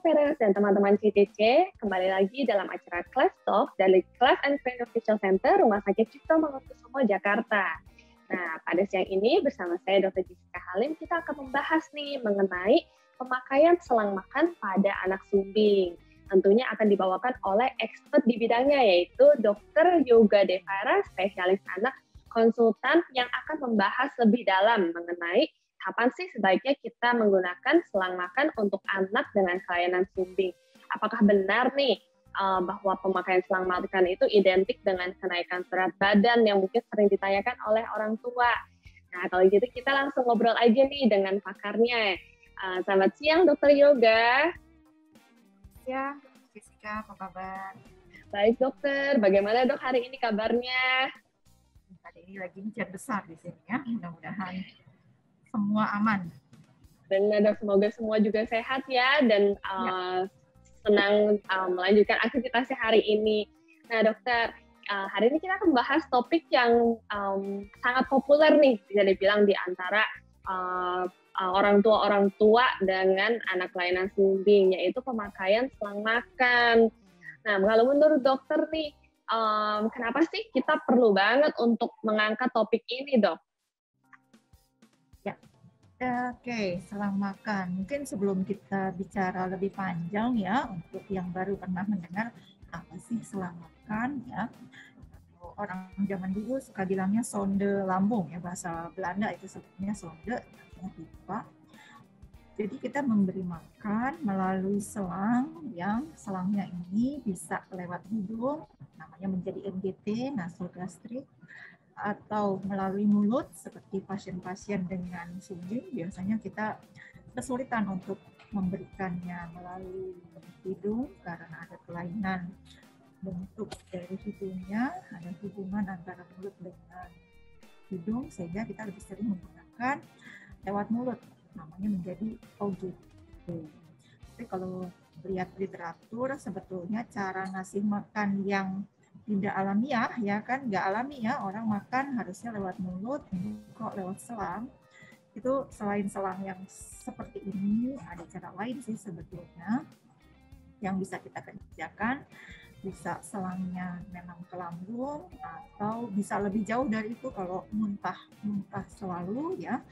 Peres dan teman-teman CTC, kembali lagi dalam acara Class Talk dari Class and Train Official Center Rumah Sakit Cipto Mangunkusumo, Jakarta. Nah, pada siang ini bersama saya Dr. Jessica Halim, kita akan membahas nih mengenai pemakaian selang makan pada anak sumbing. Tentunya akan dibawakan oleh expert di bidangnya, yaitu Dr. Yoga Devara, spesialis anak konsultan yang akan membahas lebih dalam mengenai kapan sih sebaiknya kita menggunakan selang makan untuk anak dengan kelainan sumbing. Apakah benar nih bahwa pemakaian selang makan itu identik dengan kenaikan berat badan yang mungkin sering ditanyakan oleh orang tua? Nah, kalau gitu kita langsung ngobrol aja nih dengan pakarnya. Selamat siang, Dr. Yoga. Ya, Jessica, apa kabar? Baik, dokter. Bagaimana dok hari ini kabarnya? Hari ini lagi hujan besar di sini ya. Mudah-mudahan semua aman. Benar dok, semoga semua juga sehat ya dan senang melanjutkan aktivitasnya hari ini. Nah dokter, hari ini kita akan membahas topik yang sangat populer nih, bisa dibilang di antara orang tua dengan anak kelainan sumbing, yaitu pemakaian selang makan. Nah, kalau menurut dokter nih, kenapa sih kita perlu banget untuk mengangkat topik ini, dok? Oke, selang makan. Mungkin sebelum kita bicara lebih panjang ya, untuk yang baru pernah mendengar apa sih selang makan ya. Orang zaman dulu suka bilangnya sonde lambung ya, bahasa Belanda itu sebetulnya sonde, artinya pipa. Jadi kita memberi makan melalui selang yang selangnya ini bisa lewat hidung, namanya menjadi NGT, nasogastrik, atau melalui mulut seperti pasien-pasien dengan sumbing. Biasanya kita kesulitan untuk memberikannya melalui hidung karena ada kelainan bentuk dari hidungnya, ada hubungan antara mulut dengan hidung, sehingga kita lebih sering menggunakan lewat mulut, namanya menjadi OGT. Tapi kalau lihat literatur, sebetulnya cara ngasih makan yang tidak alamiah, ya kan, nggak alami ya, orang makan harusnya lewat mulut, kok lewat selang. Itu selain selang yang seperti ini, ada cara lain sih sebetulnya yang bisa kita kerjakan. Bisa selangnya memang ke lambung, atau bisa lebih jauh dari itu kalau muntah selalu ya,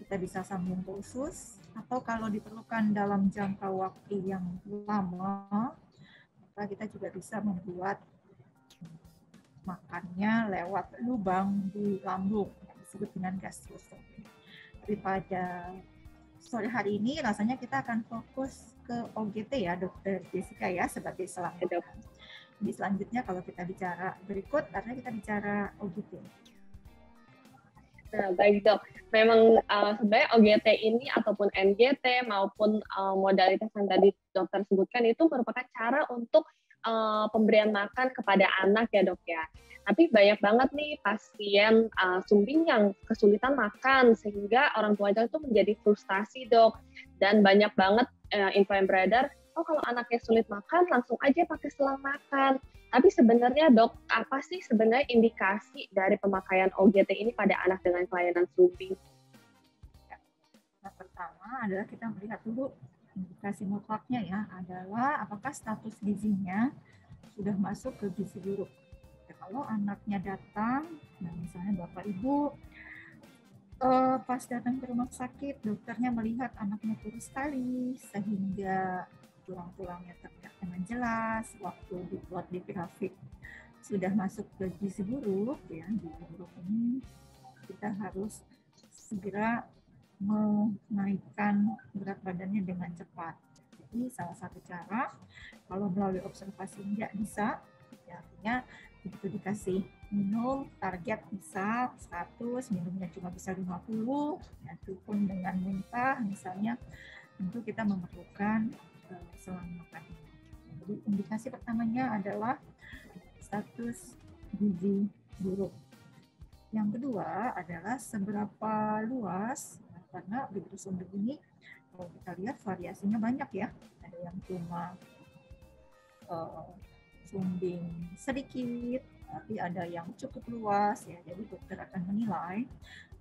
kita bisa sambung ke usus, atau kalau diperlukan dalam jangka waktu yang lama, maka kita juga bisa membuat makannya lewat lubang di lambung yang disebut dengan gastrostomi. Tapi pada sore hari ini rasanya kita akan fokus ke OGT ya, Dokter Jessica ya, sebagai selang makan. Jadi selanjutnya kalau kita bicara berikut, karena kita bicara OGT. Nah, baik dok. Memang sebenarnya OGT ini ataupun NGT maupun modalitas yang tadi dokter sebutkan itu merupakan cara untuk pemberian makan kepada anak ya dok ya. Tapi banyak banget nih pasien sumbing yang kesulitan makan sehingga orang tuanya itu menjadi frustasi dok. Dan banyak banget info yang beredar, oh kalau anaknya sulit makan langsung aja pakai selang makan. Tapi sebenarnya dok, apa sih sebenarnya indikasi dari pemakaian OGT ini pada anak dengan kelainan sumbing? Yang pertama adalah kita melihat dulu indikasi mutlaknya ya, adalah apakah status gizinya sudah masuk ke gizi buruk. Ya, kalau anaknya datang, nah misalnya bapak ibu pas datang ke rumah sakit, dokternya melihat anaknya kurus sekali sehingga tulang-tulangnya terlihat dengan jelas, waktu dibuat di grafik sudah masuk ke gizi buruk ya, gizi buruk ini kita harus segera menaikkan berat badannya dengan cepat. Jadi salah satu cara, kalau melalui observasi nggak bisa, ya artinya begitu dikasih minum, target bisa 100, minumnya cuma bisa 50, ya, itu pun dengan muntah misalnya, tentu kita memerlukan selang makan. Jadi indikasi pertamanya adalah status gizi buruk. Yang kedua adalah seberapa luas, karena begitu sumbing ini kalau kita lihat variasinya banyak ya. Ada yang cuma sumbing sedikit, tapi ada yang cukup luas ya. Jadi dokter akan menilai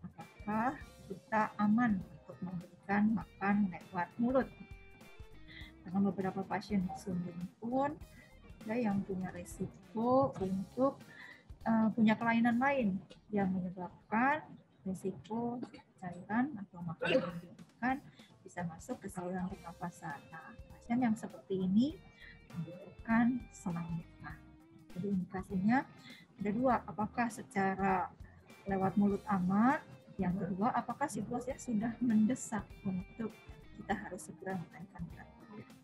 apakah kita aman untuk memberikan makan lewat mulut. Karena beberapa pasien sumring pun ada yang punya risiko untuk punya kelainan lain yang menyebabkan risiko cairan atau makanan yang digunakan bisa masuk ke saluran pernapasan. Nah, pasien yang seperti ini membutuhkan selang muka. Jadi indikasinya ada dua, apakah secara lewat mulut aman, yang kedua apakah situasinya sudah mendesak untuk kita harus segera menaikkan berat badan.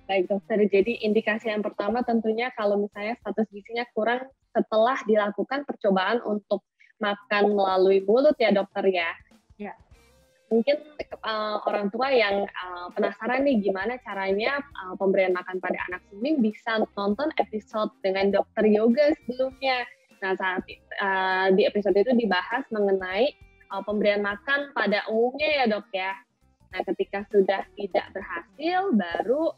Baik dokter, jadi indikasi yang pertama tentunya kalau misalnya status gizinya kurang setelah dilakukan percobaan untuk makan melalui mulut ya dokter ya. Ya. Mungkin orang tua yang penasaran nih gimana caranya pemberian makan pada anak sumring bisa nonton episode dengan dokter yoga sebelumnya. Nah saat di episode itu dibahas mengenai pemberian makan pada umumnya ya dok ya. Nah, ketika sudah tidak berhasil, baru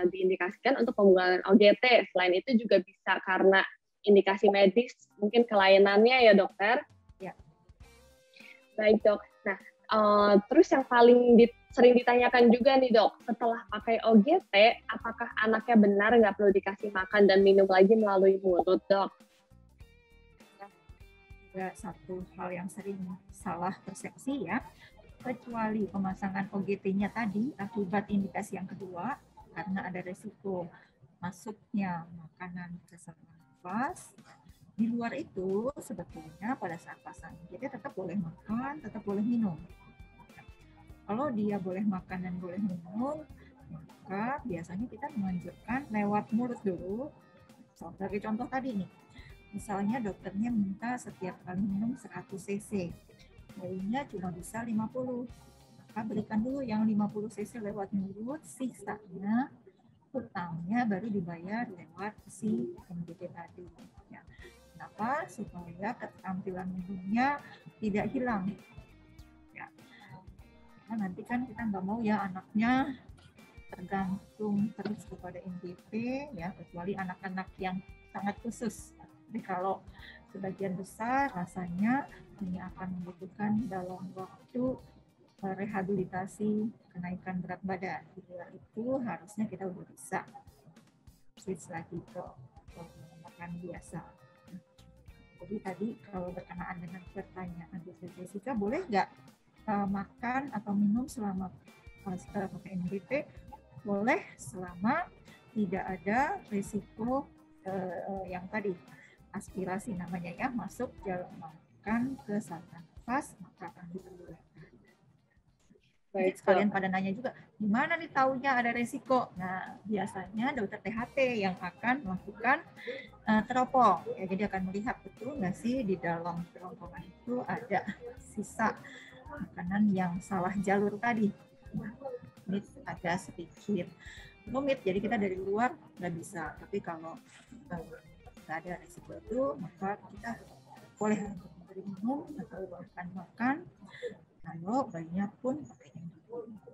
diindikasikan untuk pembuangan OGT. Selain itu juga bisa karena indikasi medis, mungkin kelainannya ya dokter. Ya. Baik dok. Nah, terus yang paling sering ditanyakan juga nih dok, setelah pakai OGT, apakah anaknya benar nggak perlu dikasih makan dan minum lagi melalui mulut dok? Juga satu hal yang sering salah persepsi ya. Kecuali pemasangan OGT-nya tadi akibat indikasi yang kedua karena ada resiko masuknya makanan ke saluran nafas. Di luar itu sebetulnya pada saat pasang OGT tetap boleh makan, tetap boleh minum. Kalau dia boleh makan dan boleh minum, maka biasanya kita menganjurkan lewat mulut dulu. Sebagai contoh tadi nih, misalnya dokternya minta setiap kali minum 100 cc. Bayinya cuma bisa 50, maka berikan dulu yang 50 cc lewat mulut, sisanya utangnya baru dibayar lewat si MGT tadi. Ya. Kenapa? Supaya keterampilan minumnya tidak hilang. Ya. Nah, nanti kan kita nggak mau ya anaknya tergantung terus kepada MGT, ya kecuali anak-anak yang sangat khusus. Jadi kalau sebagian besar rasanya ini akan membutuhkan dalam waktu rehabilitasi kenaikan berat badan. Di luar itu harusnya kita udah bisa switch lagi ke makan biasa. Jadi tadi kalau berkenaan dengan pertanyaan Dokter Jessica, boleh nggak makan atau minum selama pakai NBT? Boleh selama tidak ada risiko yang tadi aspirasi namanya ya, masuk jalan makan ke saluran nafas, maka akan diperbolehkan. Baik, sekalian pada nanya juga, gimana nih taunya ada resiko? Nah, biasanya dokter THT yang akan melakukan teropong. Ya, jadi akan melihat betul nggak sih di dalam teropongan itu ada sisa makanan yang salah jalur tadi. Ini agak sedikit rumit, jadi kita dari luar nggak bisa. Tapi kalau nggak ada resiko itu, maka kita boleh memberi minum atau bahkan makan. Kalau bayinya pun pakai NBT.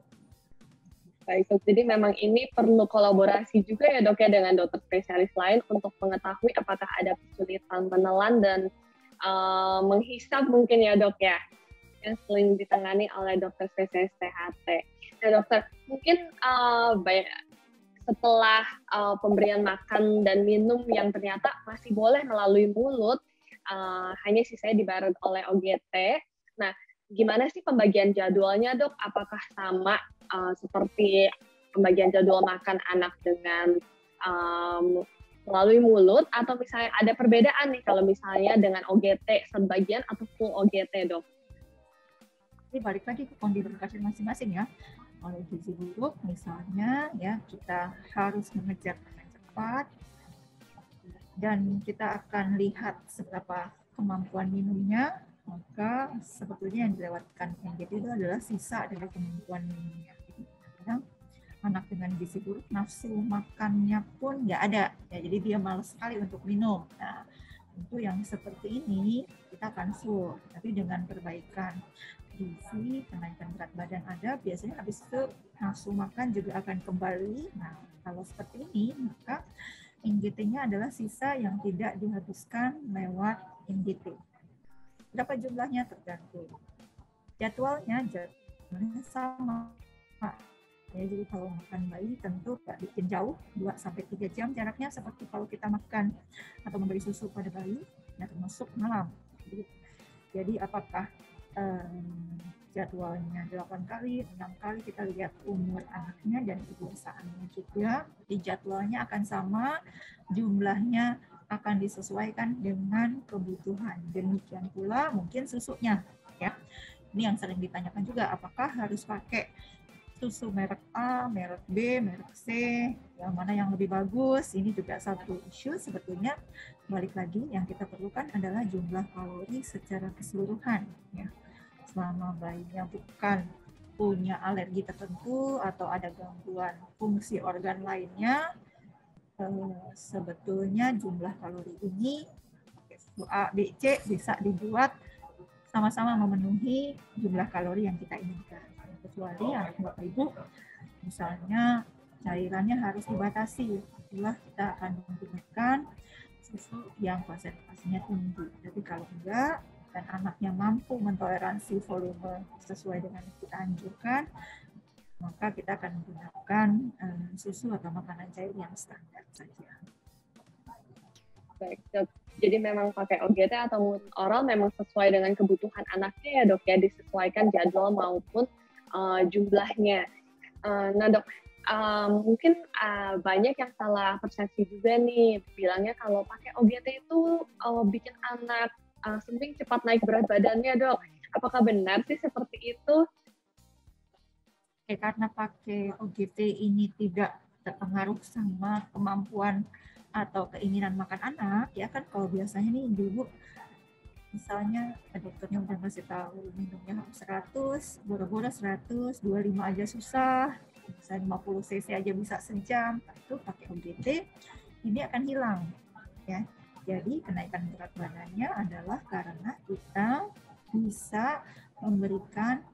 Baik dok, jadi memang ini perlu kolaborasi juga ya dok ya dengan dokter spesialis lain untuk mengetahui apakah ada kesulitan menelan dan menghisap mungkin ya dok ya, yang sering ditangani oleh dokter spesialis THT. Nah dokter, mungkin setelah pemberian makan dan minum yang ternyata masih boleh melalui mulut, hanya sisanya dibayar oleh OGT. Nah, gimana sih pembagian jadwalnya dok? Apakah sama seperti pembagian jadwal makan anak dengan melalui mulut, atau misalnya ada perbedaan nih kalau misalnya dengan OGT sebagian atau full OGT dok? Ini balik lagi ke kondisi pasien masing-masing ya. Kalau gizi buruk misalnya ya kita harus mengejar dengan cepat dan kita akan lihat seberapa kemampuan minumnya, maka sebetulnya yang dilewatkan NGT itu adalah sisa dari kemampuan minumnya. Kadang anak dengan gizi buruk nafsu makannya pun nggak ada, ya, jadi dia malas sekali untuk minum. Nah, tentu yang seperti ini kita akan full, tapi dengan perbaikan gizi, kenaikan berat badan ada, biasanya habis itu nafsu makan juga akan kembali. Nah, kalau seperti ini, maka NGT-nya adalah sisa yang tidak dihabiskan lewat NGT. Berapa jumlahnya tergantung. Jadwalnya sama. Ya, jadi kalau makan bayi tentu nggak bikin jauh, 2-3 jam jaraknya seperti kalau kita makan atau memberi susu pada bayi, ya termasuk malam. Jadi apakah jadwalnya 8 kali, 6 kali, kita lihat umur anaknya dan kebiasaannya juga. Di jadwalnya akan sama, jumlahnya akan disesuaikan dengan kebutuhan. Demikian pula mungkin susunya, ya. Ini yang sering ditanyakan juga, apakah harus pakai susu merek A, merek B, merek C, yang mana yang lebih bagus? Ini juga satu isu sebetulnya. Balik lagi, yang kita perlukan adalah jumlah kalori secara keseluruhan. Ya. Selama bayinya bukan punya alergi tertentu atau ada gangguan fungsi organ lainnya, sebetulnya jumlah kalori ini A, B, C bisa dibuat sama-sama memenuhi jumlah kalori yang kita inginkan. Kecuali anak Bapak Ibu, misalnya cairannya harus dibatasi, itulah kita akan menggunakan susu yang konsentrasinya tinggi. Tapi kalau enggak, dan anaknya mampu mentoleransi volume sesuai dengan yang kita anjurkan, maka kita akan menggunakan susu atau makanan cair yang standar saja. Baik, Dok. Jadi memang pakai OGT atau oral memang sesuai dengan kebutuhan anaknya ya, Dok, ya, disesuaikan jadwal maupun jumlahnya. Nah, Dok, mungkin banyak yang salah persepsi juga nih, bilangnya kalau pakai OGT itu bikin anak sering cepat naik berat badannya, Dok. Apakah benar sih seperti itu? Karena pakai OGT ini tidak terpengaruh sama kemampuan atau keinginan makan anak, ya kan kalau biasanya nih ibu misalnya dokternya udah ngasih tahu minumnya harus 100, boro-boro 100, 25 aja susah, misalnya 50 cc aja bisa sejam, itu pakai OGT ini akan hilang, ya. Jadi kenaikan berat badannya adalah karena kita bisa memberikan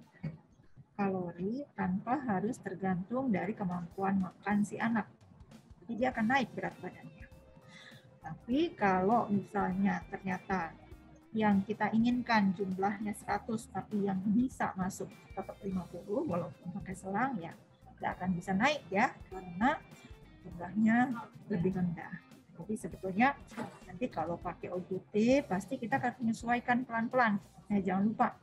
kalori tanpa harus tergantung dari kemampuan makan si anak. Jadi dia akan naik berat badannya. Tapi kalau misalnya ternyata yang kita inginkan jumlahnya 100, tapi yang bisa masuk tetap 50, walaupun pakai selang, ya nggak akan bisa naik ya, karena jumlahnya lebih rendah. Jadi sebetulnya nanti kalau pakai OGT, pasti kita akan menyesuaikan pelan-pelan. Jangan lupa,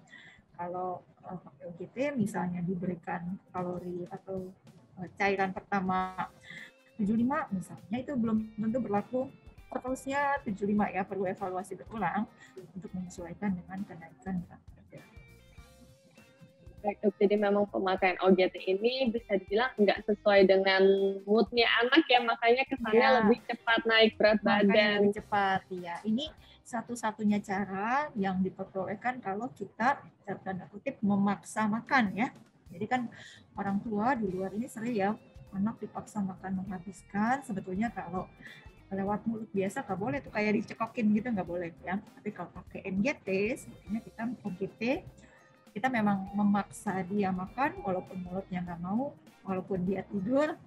kalau pakai OGT misalnya diberikan kalori atau cairan pertama 75 misalnya, itu belum tentu berlaku seterusnya 75 ya, perlu evaluasi berulang untuk menyesuaikan dengan kenaikan berat badan. Baik, Dok, jadi memang pemakaian OGT ini bisa dibilang nggak sesuai dengan moodnya anak ya, makanya kesannya lebih cepat naik berat badan. Lebih cepat, ya. Ini satu-satunya cara yang diperbolehkan kalau kita tanda kutip memaksa makan ya. Jadi kan orang tua di luar ini sering ya, anak dipaksa makan menghabiskan, sebetulnya kalau lewat mulut biasa nggak boleh tuh, kayak dicekokin gitu nggak boleh ya. Tapi kalau pakai NGT, sebetulnya kita OGT, kita memang memaksa dia makan walaupun mulutnya nggak mau, walaupun dia tidur,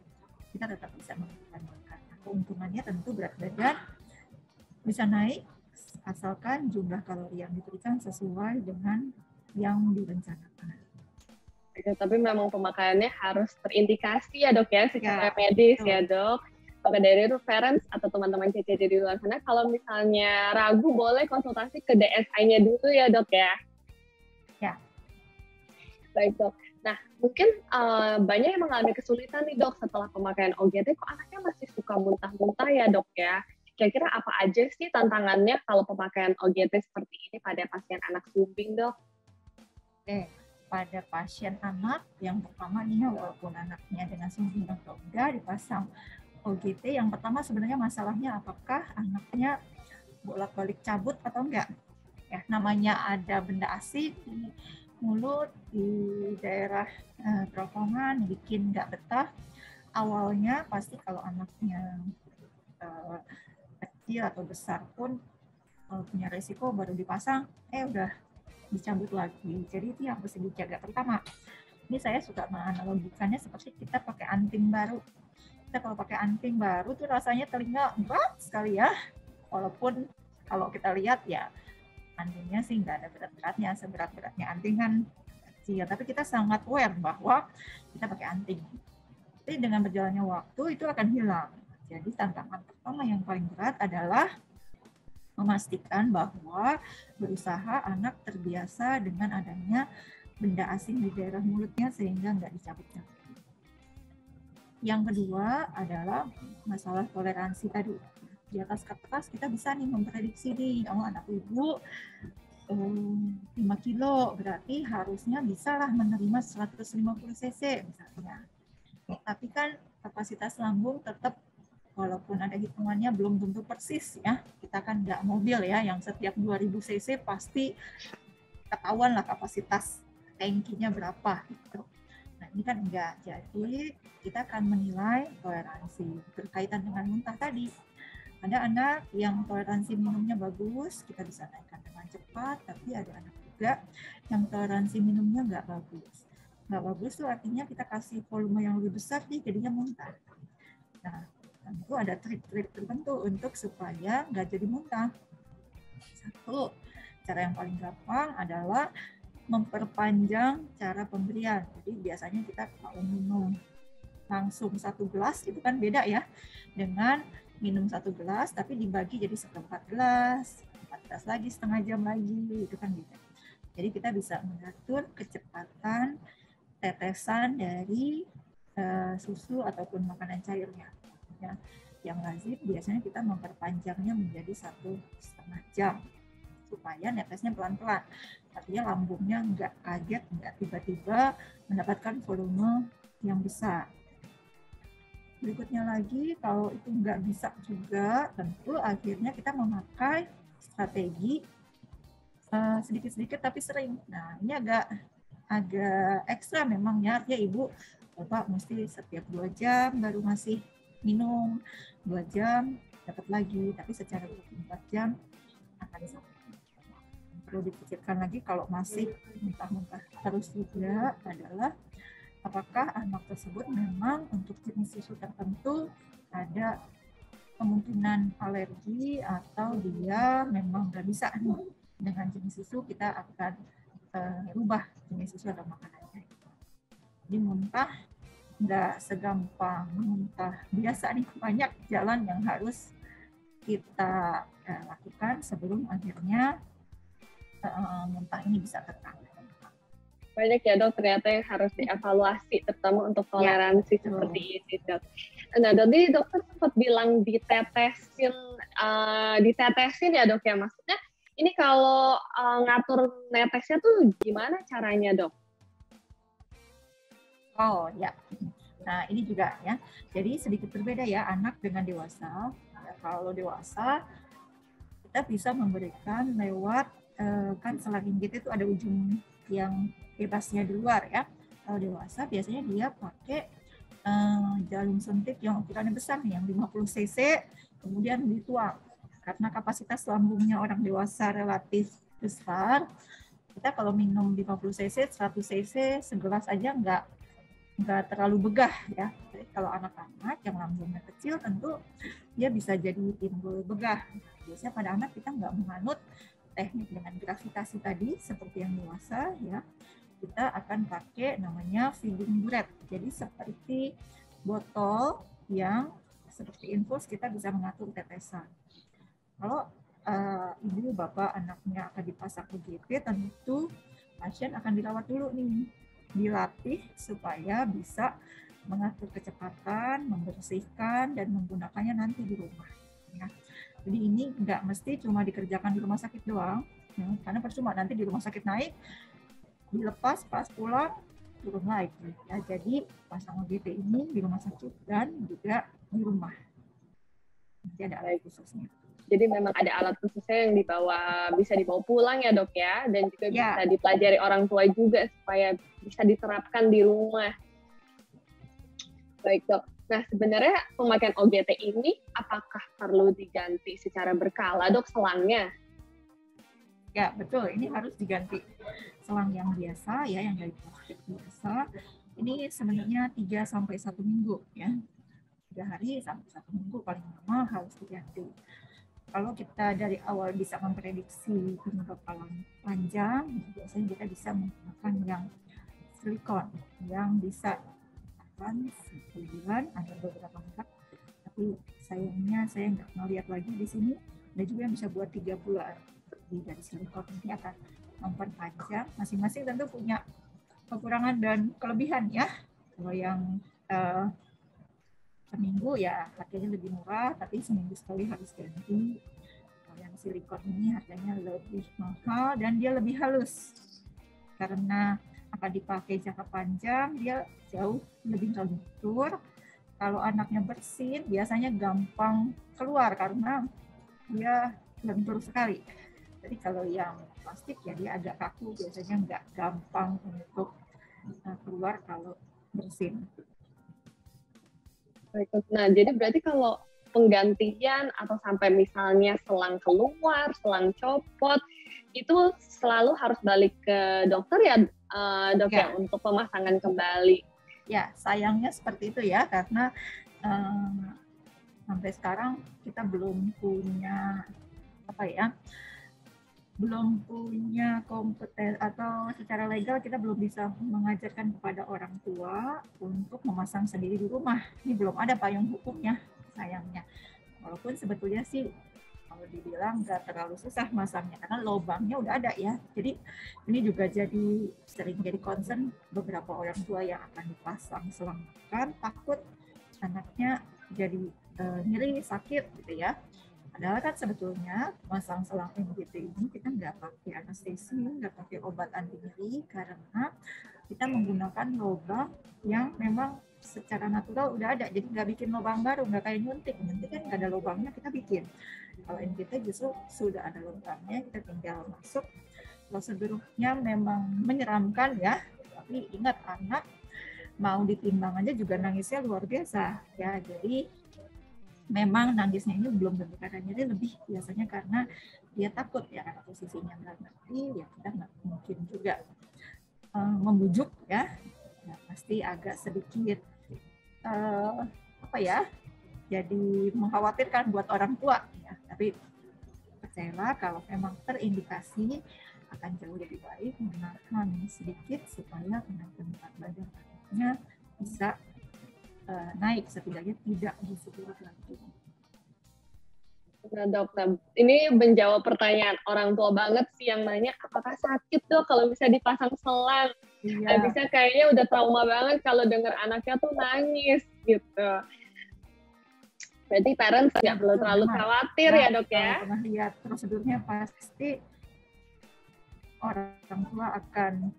kita tetap bisa memberikan makan. Keuntungannya tentu berat badan bisa naik asalkan jumlah kalori yang diberikan sesuai dengan yang direncanakan. Tapi memang pemakaiannya harus terindikasi ya, Dok ya, secara medis ya, Dok. Maka dari reference atau teman-teman CCD di luar sana, kalau misalnya ragu boleh konsultasi ke DSI-nya dulu ya, Dok ya. Ya. Baik, Dok. Nah, mungkin banyak yang mengalami kesulitan nih, Dok, setelah pemakaian OGT, kok anaknya masih suka muntah-muntah ya, Dok ya. Kira-kira apa aja sih tantangannya kalau pemakaian OGT seperti ini pada pasien anak sumbing, Dok? Oke, pada pasien anak yang pertama nih, walaupun anaknya dengan sumbing atau enggak dipasang OGT, yang pertama sebenarnya masalahnya apakah anaknya bolak-balik cabut atau enggak. Ya, namanya ada benda asing di mulut, di daerah kerongkongan, bikin enggak betah. Awalnya pasti kalau anaknya kecil atau besar pun punya resiko, baru dipasang, udah dicabut lagi. Jadi itu yang harus dijaga pertama. Ini saya suka menganalogikannya seperti kita pakai anting baru. Kita kalau pakai anting baru tuh rasanya telinga berat sekali ya. Walaupun kalau kita lihat ya antingnya sih nggak ada berat-beratnya, seberat-beratnya anting kan kecil. Tapi kita sangat aware bahwa kita pakai anting. Tapi dengan berjalannya waktu itu akan hilang. Jadi tantangan pertama yang paling berat adalah memastikan bahwa berusaha anak terbiasa dengan adanya benda asing di daerah mulutnya sehingga nggak dicabut-cabut. Yang kedua adalah masalah toleransi tadi. Di atas kertas kita bisa nih memprediksi nih, oh anak ibu 5 kilo berarti harusnya bisalah menerima 150 cc misalnya. Tapi kan kapasitas lambung tetap walaupun ada hitungannya belum tentu persis ya. Kita kan nggak mobil ya yang setiap 2000 cc pasti ketahuan lah kapasitas tankinya berapa gitu. Nah ini kan enggak. Jadi kita akan menilai toleransi berkaitan dengan muntah tadi. Ada anak yang toleransi minumnya bagus, kita bisa naikkan dengan cepat, tapi ada anak juga yang toleransi minumnya nggak bagus. Nggak bagus itu artinya kita kasih volume yang lebih besar, nih jadinya muntah. Nah, tentu ada trik-trik tertentu untuk supaya nggak jadi muntah. Satu, cara yang paling gampang adalah memperpanjang cara pemberian. Jadi biasanya kita kalau minum langsung 1 gelas itu kan beda ya dengan minum 1 gelas tapi dibagi jadi 1/4 gelas, 4 gelas lagi, setengah jam lagi, itu kan beda. Jadi kita bisa mengatur kecepatan tetesan dari susu ataupun makanan cairnya. Ya, yang lazim biasanya kita memperpanjangnya menjadi 1,5 jam supaya netesnya pelan-pelan. Artinya lambungnya nggak kaget, nggak tiba-tiba mendapatkan volume yang besar. Berikutnya lagi, kalau itu nggak bisa juga, tentu akhirnya kita memakai strategi sedikit-sedikit tapi sering. Nah, ini agak ekstra memang ya, artinya ibu, bapak mesti setiap 2 jam baru masih minum, 2 jam dapat lagi, tapi secara 24 jam akan sampai. Perlu dipikirkan lagi kalau masih muntah-muntah terus juga adalah apakah anak tersebut memang untuk jenis susu tertentu ada kemungkinan alergi atau dia memang nggak bisa dengan jenis susu, kita akan rubah jenis susu atau makanannya. Jadi muntah nggak segampang muntah biasa nih, banyak jalan yang harus kita lakukan sebelum akhirnya muntah ini bisa tertangani. Banyak ya dok ternyata yang harus dievaluasi terutama untuk toleransi seperti ini dok. Nah tadi dokter sempat bilang ditetesin ya dok ya, maksudnya ini kalau ngatur netesnya tuh gimana caranya dok? Oh ya, nah ini juga ya, jadi sedikit berbeda ya anak dengan dewasa. Kalau dewasa kita bisa memberikan lewat kan selang gitu itu ada ujung yang bebasnya di luar ya. Kalau dewasa biasanya dia pakai jarum suntik yang ukurannya besar nih, yang 50 cc, kemudian dituang. Karena kapasitas lambungnya orang dewasa relatif besar, kita kalau minum 50 cc, 100 cc, segelas aja nggak terlalu begah ya. Jadi kalau anak-anak yang lambungnya kecil tentu dia bisa jadi timbul begah. Biasanya pada anak kita nggak menganut teknik dengan gravitasi tadi seperti yang dewasa ya. Kita akan pakai namanya feeding burette. Jadi seperti botol yang seperti infus kita bisa mengatur tetesan. Kalau ibu bapak anaknya akan dipasang UGT, tentu pasien akan dirawat dulu nih, dilatih supaya bisa mengatur kecepatan, membersihkan dan menggunakannya nanti di rumah. Ya. Jadi ini nggak mesti cuma dikerjakan di rumah sakit doang, ya, karena percuma nanti di rumah sakit naik, dilepas pas pulang turun lagi. Ya, jadi pasang UGT ini di rumah sakit dan juga di rumah. Jadi ada alat khususnya. Jadi memang ada alat khususnya yang bisa dibawa pulang ya dok ya, dan juga bisa dipelajari orang tua juga supaya bisa diterapkan di rumah. Baik dok. Nah sebenarnya pemakaian OGT ini apakah perlu diganti secara berkala dok selangnya? Ya betul, ini harus diganti selang yang biasa ya, yang dari plastik biasa. Ini sebenarnya 3 sampai 1 minggu ya. 3 hari sampai 1 minggu paling lama harus diganti. Kalau kita dari awal bisa memprediksi ini bakalan panjang, biasanya kita bisa menggunakan yang silikon yang bisa 8, 9, ada beberapa angka. Tapi sayangnya saya nggak ngeliat lagi di sini. Ada juga yang bisa buat 30 dari silikon. Ini akan memperpanjang. Masing-masing tentu punya kekurangan dan kelebihan ya. Kalau yang seminggu ya harganya lebih murah, tapi seminggu sekali harus ganti. Kalau yang silikon ini harganya lebih mahal dan dia lebih halus. Karena akan dipakai jangka panjang, dia jauh lebih lentur. Kalau anaknya bersin, biasanya gampang keluar karena dia lentur sekali. Jadi kalau yang plastik ya dia agak kaku, biasanya nggak gampang untuk keluar kalau bersin. Nah, jadi berarti kalau penggantian atau sampai misalnya selang keluar, selang copot, itu selalu harus balik ke dokter ya, dok ya, untuk pemasangan kembali. Ya, sayangnya seperti itu ya, karena sampai sekarang kita belum punya belum punya kompeten atau secara legal kita belum bisa mengajarkan kepada orang tua untuk memasang sendiri di rumah. Ini belum ada payung hukumnya, sayangnya. Walaupun sebetulnya sih kalau dibilang nggak terlalu susah masangnya karena lubangnya udah ada ya. Jadi ini juga sering jadi concern beberapa orang tua yang akan dipasang selang makan, takut anaknya jadi nyeri, sakit gitu ya. Padahal kan sebetulnya masang selang MGT ini kita nggak pakai anestesi, nggak pakai obat anti nyeri karena kita menggunakan lubang yang memang secara natural udah ada, jadi nggak bikin lubang baru, nggak kayak nyuntik kan nggak ada lubangnya kita bikin. Kalau MGT justru sudah ada lubangnya, kita tinggal masuk. Prosedurnya memang menyeramkan ya, tapi ingat anak mau ditimbang aja juga nangisnya luar biasa ya, jadi memang nangisnya ini belum tentu karena nyeri, lebih biasanya karena dia takut ya, karena posisinya nggak ngerti ya, kita nggak mungkin juga membujuk ya, pasti agak sedikit jadi mengkhawatirkan buat orang tua ya. Tapi percayalah kalau memang terindikasi akan jauh lebih baik menahan sedikit supaya kenaikan berat badan anaknya bisa naik, setidaknya tidak disurut lagi. Nah dokter, ini menjawab pertanyaan orang tua banget sih yang nanya apakah sakit dok kalau bisa dipasang selang. Iya. Bisa kayaknya udah trauma banget kalau dengar anaknya tuh nangis gitu. Berarti parents nggak perlu terlalu khawatir ya dok ya. Kalau pernah lihat prosedurnya pasti orang tua akan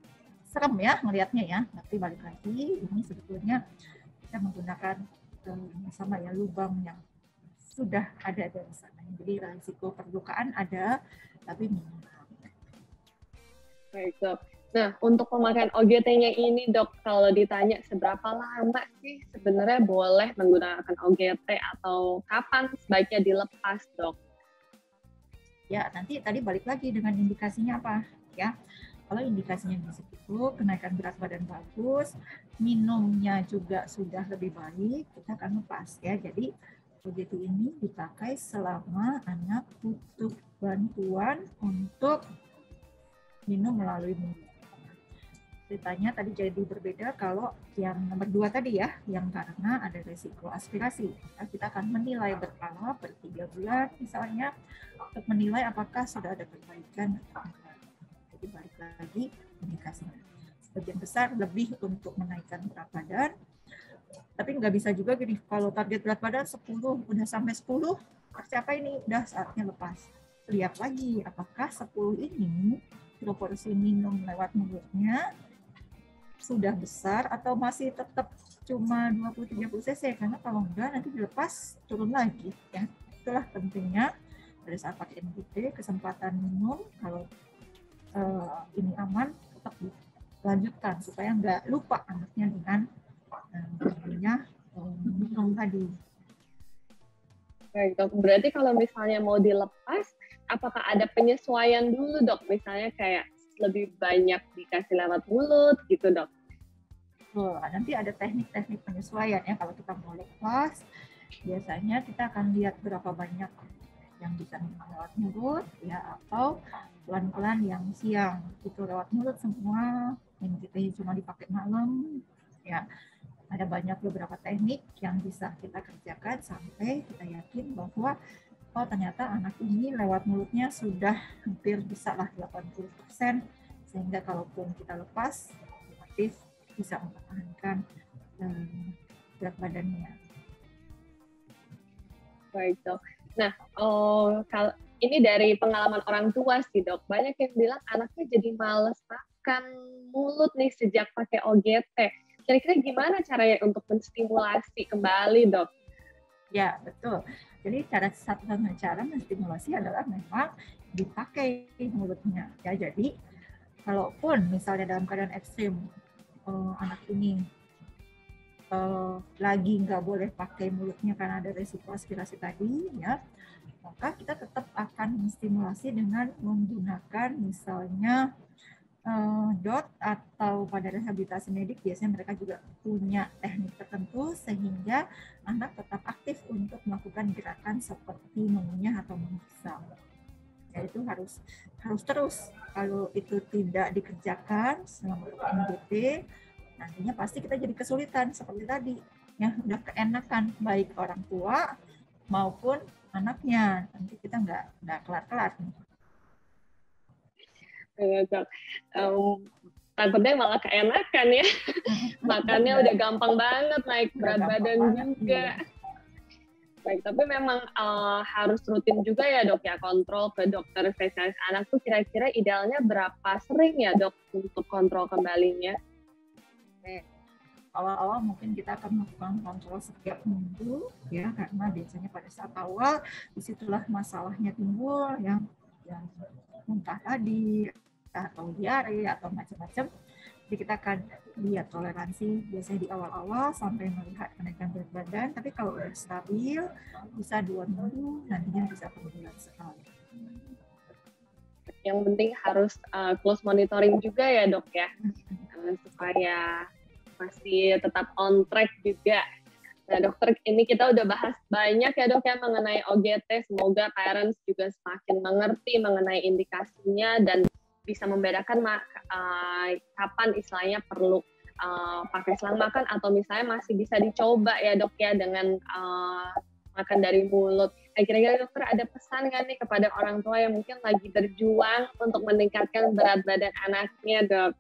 serem ya melihatnya ya. Tapi balik lagi, ini sebetulnya kita menggunakan sama ya lubang yang sudah ada dari sana. Jadi risiko perlukaan ada, tapi minimal. Baik dok. Nah, untuk pemakaian OGT-nya ini dok, kalau ditanya seberapa lama sih sebenarnya boleh menggunakan OGT atau kapan sebaiknya dilepas dok? Ya, nanti tadi balik lagi dengan indikasinya apa ya. Kalau indikasinya di situ, kenaikan berat badan bagus, minumnya juga sudah lebih baik, kita akan lepas ya. Jadi OGT ini dipakai selama anak butuh bantuan untuk minum melalui mulut. Ceritanya tadi jadi berbeda kalau yang nomor 2 tadi ya, yang karena ada resiko aspirasi. Kita akan menilai berkala per 3 bulan misalnya untuk menilai apakah sudah ada perbaikan atau tidak. Jadi balik lagi indikasinya. Sebagian besar lebih untuk menaikkan berat badan, tapi nggak bisa juga gini, kalau target berat badan 10, udah sampai 10, tercapai ini, udah saatnya lepas. Lihat lagi, apakah 10 ini proporsi minum lewat mulutnya sudah besar atau masih tetap cuma 20-30 cc, karena kalau enggak nanti dilepas turun lagi ya. Itulah pentingnya pada saat pakai MGT, kesempatan minum kalau ini aman tetap dilanjutkan supaya enggak lupa anaknya dengan minum tadi. Baik dok, berarti kalau misalnya mau dilepas, apakah ada penyesuaian dulu dok? Misalnya kayak lebih banyak dikasih lewat mulut gitu dok? Nanti ada teknik-teknik penyesuaian ya. Kalau kita mau lepas, biasanya kita akan lihat berapa banyak yang bisa lewat mulut ya, atau pelan-pelan yang siang itu lewat mulut semua, yang kita cuma dipakai malam ya. Ada banyak beberapa teknik yang bisa kita kerjakan sampai kita yakin bahwa oh ternyata anak ini lewat mulutnya sudah hampir bisa lah 80%, sehingga kalaupun kita lepas, otomatis bisa mempertahankan berat badannya. Baik dok. Nah, kalau ini dari pengalaman orang tua sih dok, banyak yang bilang anaknya jadi males makan mulut nih sejak pakai OGT. Kira-kira gimana caranya untuk menstimulasi kembali dok? Ya betul. Jadi satu-satunya cara menstimulasi adalah memang dipakai mulutnya. Ya jadi kalaupun misalnya dalam keadaan ekstrim anak ini lagi nggak boleh pakai mulutnya karena ada resiko aspirasi tadi, ya, maka kita tetap akan menstimulasi dengan menggunakan misalnya DOT atau pada rehabilitasi medik biasanya mereka juga punya teknik tertentu sehingga anak tetap aktif untuk melakukan gerakan seperti mengunyah atau menghisap. Ya, itu harus terus. Kalau itu tidak dikerjakan selama MDT, nantinya pasti kita jadi kesulitan seperti tadi. Ya, udah keenakan baik orang tua maupun anaknya. Nanti kita nggak kelar-kelar nih. Takutnya malah keenakan ya. Makannya udah gampang banget, naik berat badan juga. Baik, tapi memang harus rutin juga ya dok ya, kontrol ke dokter spesialis anak tuh kira-kira idealnya berapa sering ya dok untuk kontrol kembalinya? Awal-awal mungkin kita akan melakukan kontrol setiap minggu ya, karena biasanya pada saat awal disitulah masalahnya timbul yang muntah tadi atau diare atau macam-macam. Jadi kita akan lihat toleransi biasanya di awal-awal sampai melihat kenaikan berat badan. Tapi kalau udah stabil bisa 2 minggu, nantinya bisa per bulan sekali. Yang penting harus close monitoring juga ya dok ya, supaya masih tetap on track juga. Nah dokter, ini kita udah bahas banyak ya dok ya mengenai OGT. Semoga parents juga semakin mengerti mengenai indikasinya dan bisa membedakan kapan istilahnya perlu pakai selang makan atau misalnya masih bisa dicoba ya dok ya dengan makan dari mulut. Nah, kira-kira dokter ada pesan nggak nih kepada orang tua yang mungkin lagi berjuang untuk meningkatkan berat badan anaknya dok?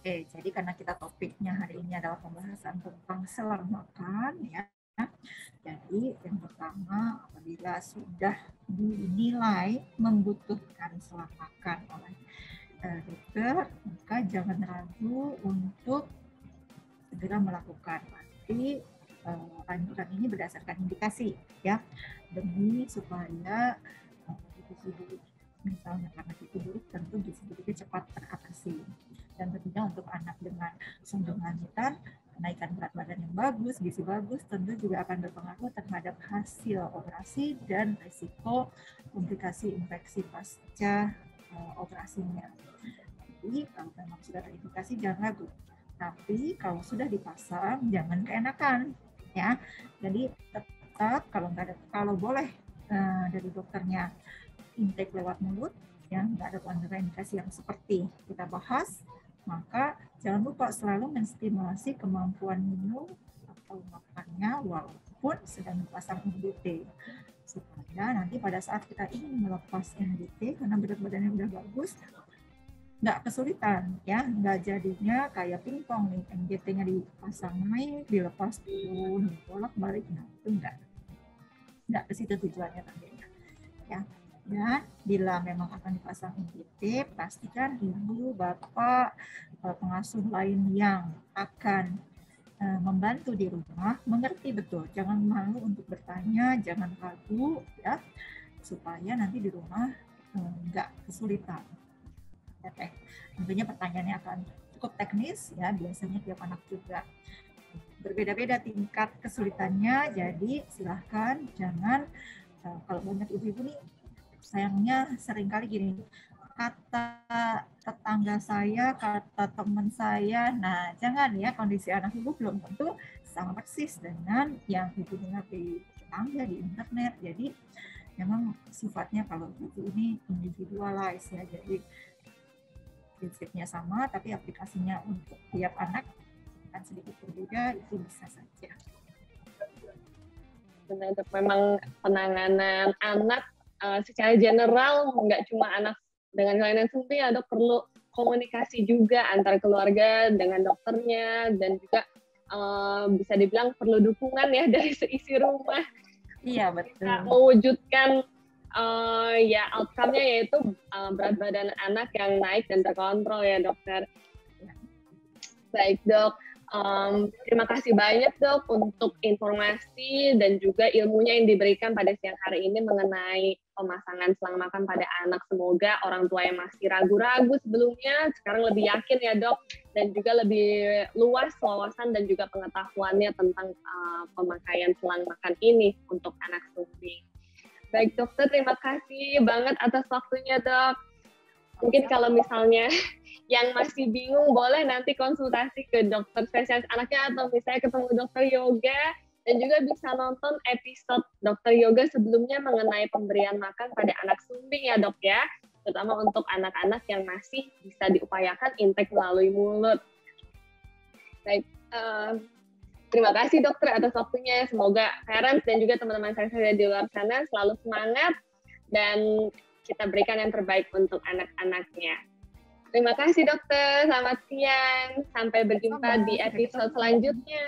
Oke, jadi karena kita topiknya hari ini adalah pembahasan tentang selang makan ya. Jadi yang pertama, apabila sudah dinilai membutuhkan selang makan oleh dokter, maka jangan ragu untuk segera melakukan. Nanti anjuran ini berdasarkan indikasi ya, demi supaya gizi buruk, misalnya karena gizi buruk tentu gizi buruknya cepat teratasi. Dan tentunya untuk anak dengan sumber lanjutan, kenaikan berat badan yang bagus, gizi bagus, tentu juga akan berpengaruh terhadap hasil operasi dan risiko komplikasi infeksi pasca operasinya. Jadi kalau memang sudah terindikasi jangan ragu. Tapi kalau sudah dipasang jangan keenakan, ya. Jadi tetap kalau boleh dari dokternya intake lewat mulut, ya nggak ada kontraindikasi yang seperti kita bahas. Maka jangan lupa selalu menstimulasi kemampuan minum atau makannya walaupun sedang dipasang MDT. Supaya nanti pada saat kita ingin melepas MDT karena berat badannya udah bagus, nggak kesulitan ya, nggak jadinya kayak pingpong nih, MDT-nya dipasang naik, dilepas turun, bolak-balik, nah itu nggak ke situ tujuannya nantinya. Ya. Dan bila memang akan dipasang MDT, pastikan ibu, bapak, pengasuh lain yang akan membantu di rumah mengerti betul. Jangan malu untuk bertanya, jangan ragu, ya, supaya nanti di rumah nggak kesulitan. Ya, tentunya pertanyaannya akan cukup teknis, ya. Biasanya tiap anak juga berbeda-beda tingkat kesulitannya. Jadi silahkan jangan kalau banyak ibu-ibu nih. Sayangnya seringkali gini, kata tetangga saya, kata teman saya, nah jangan ya, kondisi anak ibu belum tentu sama persis dengan yang ibu dengar di tetangga, di internet. Jadi memang sifatnya kalau ibu ini individualize ya, jadi prinsipnya sama, tapi aplikasinya untuk tiap anak akan sedikit berbeda, itu bisa saja. Benar, memang penanganan anak secara general nggak cuma anak dengan kelainan sempit ya dok, perlu komunikasi juga antar keluarga dengan dokternya, dan juga bisa dibilang perlu dukungan ya dari seisi rumah. Iya betul. Kita mewujudkan ya outcome-nya yaitu berat badan anak yang naik dan terkontrol ya dokter. Baik dok. Terima kasih banyak dok untuk informasi dan juga ilmunya yang diberikan pada siang hari ini mengenai pemasangan selang makan pada anak. Semoga orang tua yang masih ragu-ragu sebelumnya sekarang lebih yakin ya dok, dan juga lebih luas wawasan dan juga pengetahuannya tentang pemakaian selang makan ini untuk anak sumbing. Baik dokter, terima kasih banget atas waktunya dok. Mungkin kalau misalnya yang masih bingung boleh nanti konsultasi ke dokter spesialis anaknya atau misalnya ketemu dokter yoga, dan juga bisa nonton episode dokter yoga sebelumnya mengenai pemberian makan pada anak sumbing ya dok ya, terutama untuk anak-anak yang masih bisa diupayakan intake melalui mulut. Baik, terima kasih dokter atas waktunya. Semoga parents dan juga teman-teman saya di luar sana selalu semangat dan kita berikan yang terbaik untuk anak-anaknya. Terima kasih dokter, selamat siang. Sampai berjumpa di episode selanjutnya.